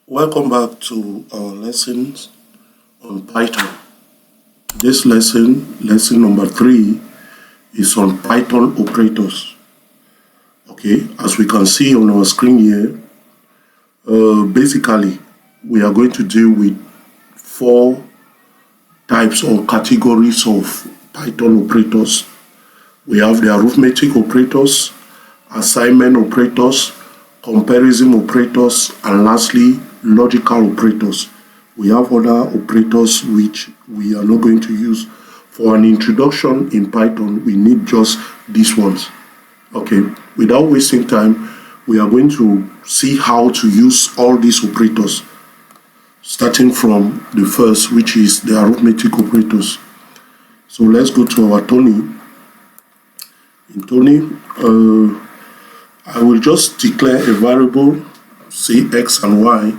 Welcome back to our lessons on Python. This lesson number 3, is on Python operators. Okay, as we can see on our screen here, basically we are going to deal with 4 types or categories of Python operators. We have the arithmetic operators, assignment operators, comparison operators, and lastly logical operators. We have other operators which we are not going to use. For an introduction in Python, we need just these ones. Okay, without wasting time, we are going to see how to use all these operators, starting from the first, which is the arithmetic operators. So let's go to our Tony. In Tony, I will just declare a variable, say x and y.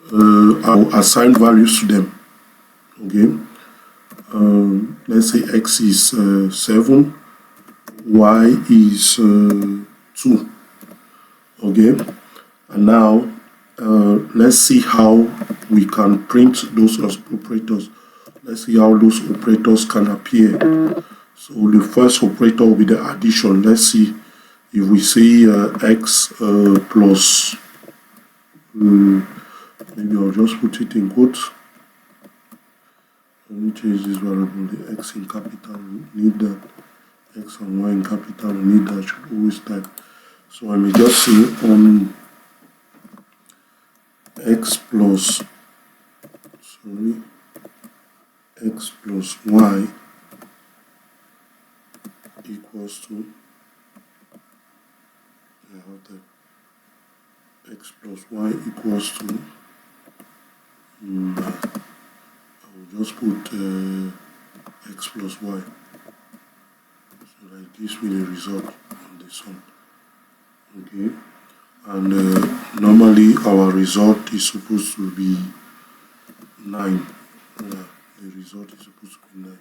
I will assign values to them. Okay. Let's say x is 7, y is 2. Okay. And now let's see how we can print those operators. Let's see how those operators can appear. So the first operator will be the addition. Let's see if we say x plus, maybe I'll just put it in quotes. Let me change this variable, the x in capital, we need that. X and y in capital, we need that, should always type. So I may just say x plus y equals to, I have that, x plus y equals to, I will just put x plus y, so that it gives me the result on the sum. Okay, and normally our result is supposed to be 9. The result is supposed to be 9.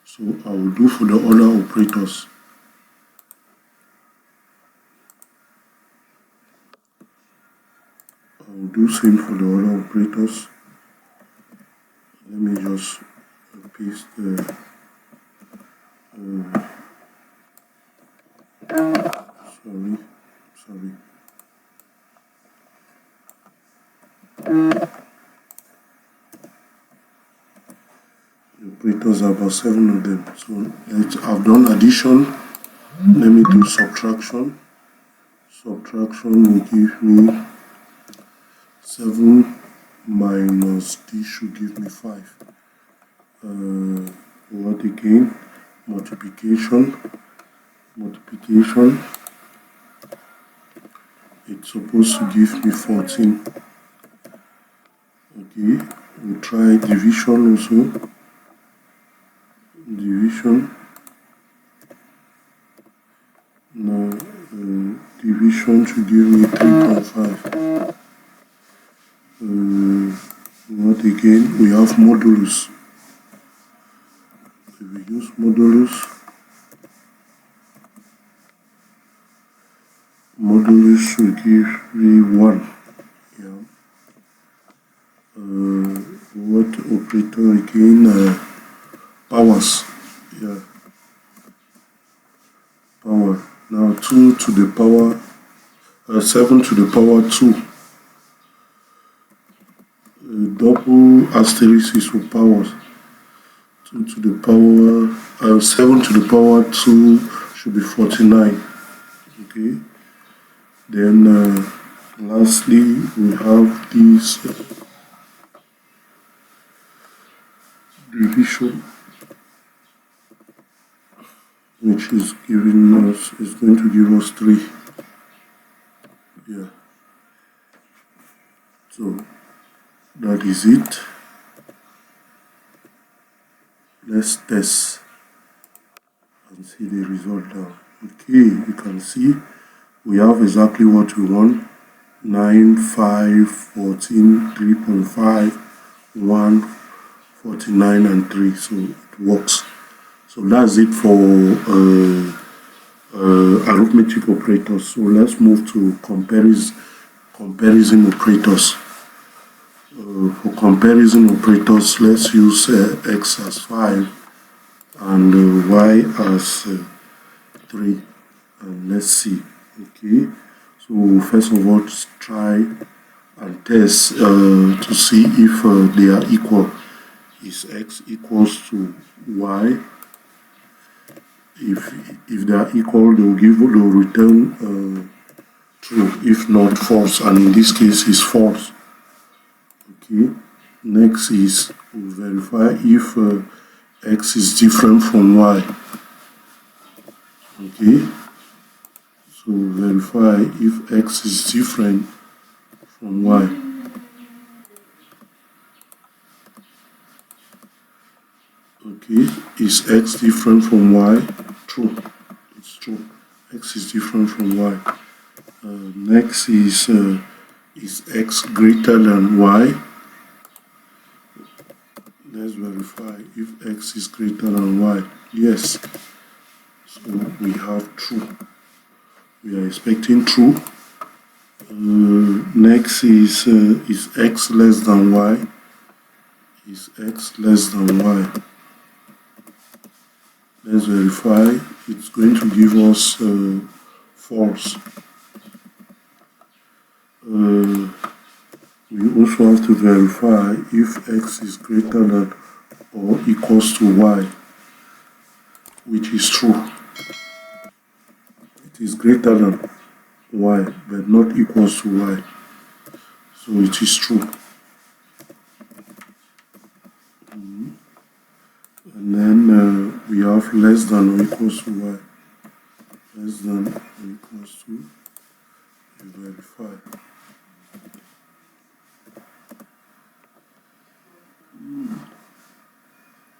So I will do for the other operators. I will do same for the other operators. Let me just paste the sorry. The operators are about 7 of them. So I've done addition. Let me do subtraction. Subtraction will give me 7 minus this should give me 5. What again? Multiplication. It's supposed to give me 14. Okay, we'll try division also. Division. Now division should give me 3.5. What again? We have modulus. If we use modulus should give me 1. Yeah. What operator again? Powers. Yeah. Power. Now 2 to the power 7 to the power 2. Double asterisk is for powers. 2 to the power 7 to the power 2 should be 49. Okay. Then lastly we have this division, which is giving us, is going to give us 3. Yeah. So that is it. Let's test and see the result now. Okay, you can see we have exactly what we want. 9, 5, 14, 3.5, 1, 49, and 3. So it works. So that's it for arithmetic operators. So let's move to comparison operators. For comparison operators, let's use x as 5 and y as 3, and let's see. Okay, so first of all, try and test to see if they are equal. Is x equals to y? If they are equal, they'll return true. If not, false, and in this case is false. Okay, next is we'll verify if x is different from y. Okay, so verify if x is different from y. Okay, is x different from y? True, it's true. X is different from y. Next is x greater than y? Let's verify if x is greater than y. Yes, so we have true. We are expecting true. Next is x less than y? Is x less than y? Let's verify. It's going to give us false. We also have to verify if x is greater than or equals to y, which is true. It is greater than y, but not equals to y. So it is true. And then we have less than or equals to y. Less than or equals to, we verify.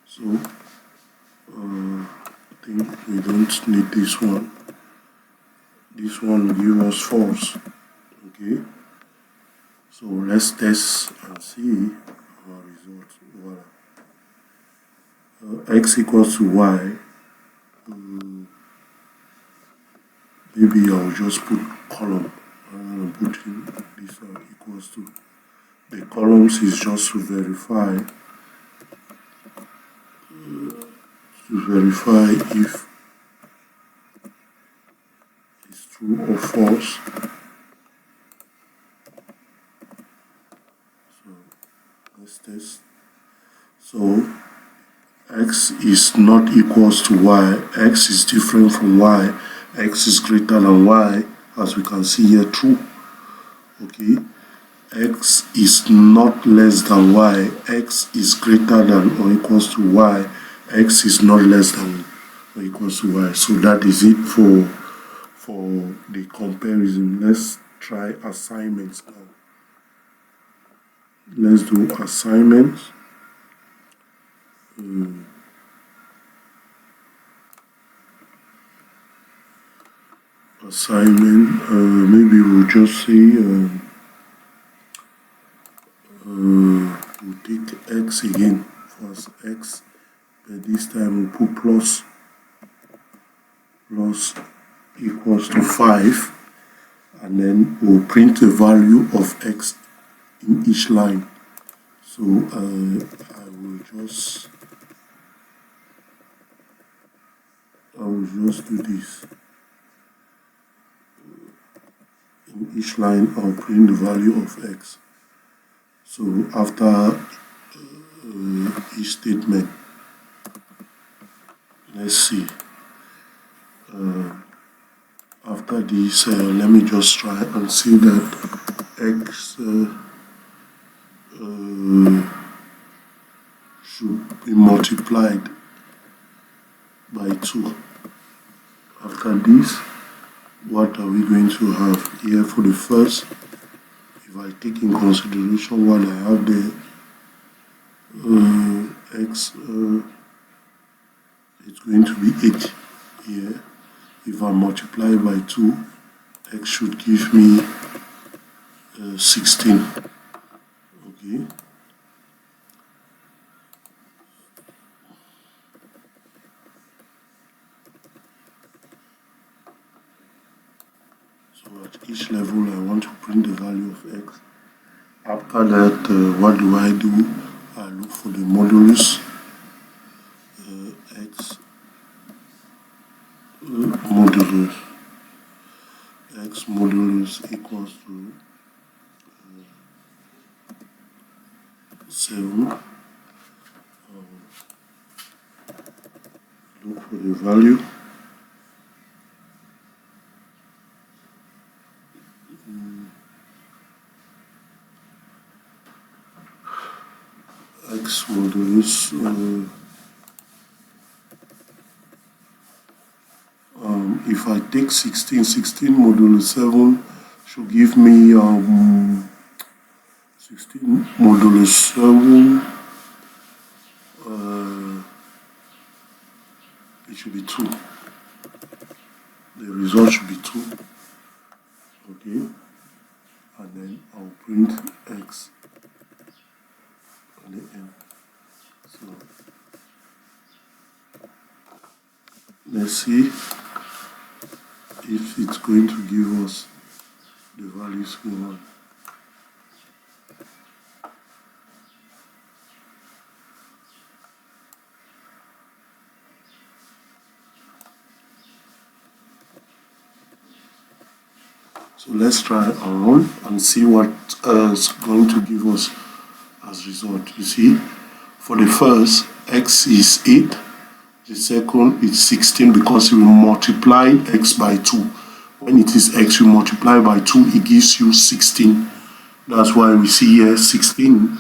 So I think we don't need this one. This one will give us false. Okay, so let's test and see our results. Voila. X equals to y. Maybe I'll just put column and put in this equals to. The columns is just to verify if it's true or false. So let's test. So x is not equals to y, x is different from y, x is greater than y, as we can see here, true. Okay, x is not less than y, x is greater than or equals to y, x is not less than or equals to y. So that is it for the comparison. Let's try assignments now. Let's do assignments. Assignment, maybe we'll just say we'll take x again first, x, but this time we'll put plus equals to 5, and then we'll print the value of x in each line. So I will just do this. In each line I'll print the value of x. So after each statement, let's see. After this, let me just try and see that x should be multiplied by 2. After this, what are we going to have here? For the first, if I take in consideration what I have there, x, it's going to be 8 here. If I multiply by 2, x should give me 16. Okay. So at each level I want to print the value of x. After that, what do? I look for the modulus. X modulus equals to 7. Look for the value. X modulus if I take 16 modulus 7 should give me 16 modulus 7 it should be 2. The result should be 2. Okay, and then I'll print x on the end. So let's see if it's going to give us the values we want. So let's try our run and see what is going to give us as result. You see, for the first, x is 8. The second is 16 because we multiply x by 2. When it is x, you multiply by 2, it gives you 16. That's why we see here 16.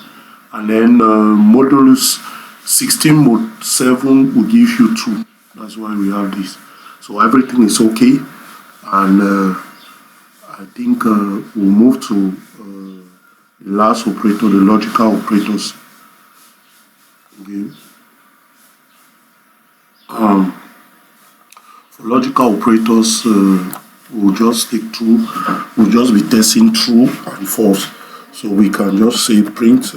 And then modulus 16 mod 7 will give you 2. That's why we have this. So everything is okay. And I think we'll move to the last operator, the logical operators. Okay. For logical operators, we'll just take true. We'll just be testing true and false. So we can just say print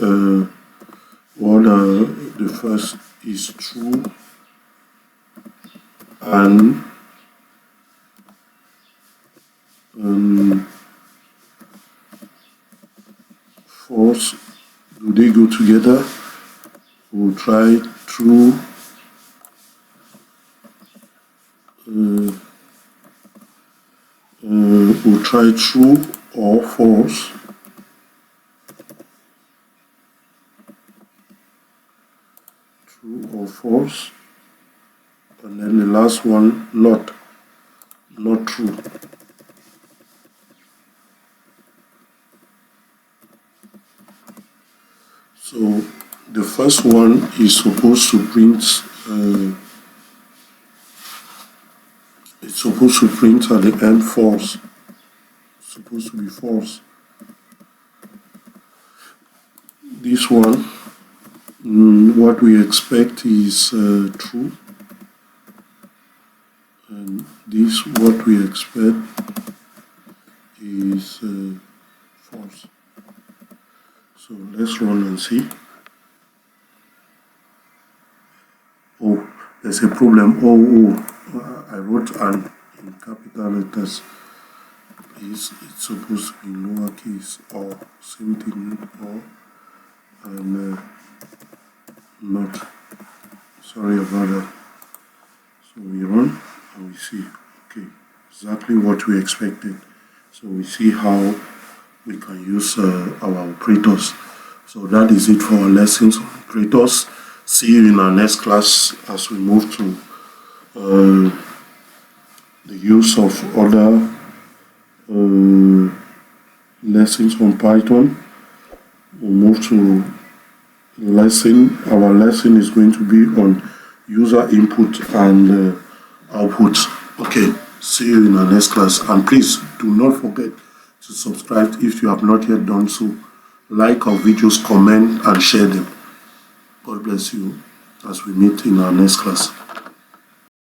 what the first is true and false. Do they go together? We'll try true. We'll try true or false. True or false. And then the last one, not true. So the first one is supposed to print it's supposed to print at the end false. It's supposed to be false. This one, what we expect is true, and this what we expect is false. So let's run and see. Oh, there's a problem. I wrote an in capital letters. It's supposed to be lowercase or same thing or and not. Sorry about that. So we run and we see. Okay, exactly what we expected. So we see how we can use our operators. So that is it for our lessons on operators. See you in our next class as we move to the use of other lessons on Python. We'll move to lesson. Our lesson is going to be on user input and output. Okay, see you in our next class. And please do not forget to subscribe if you have not yet done so. Like our videos, comment and share them. God bless you as we meet in our next class.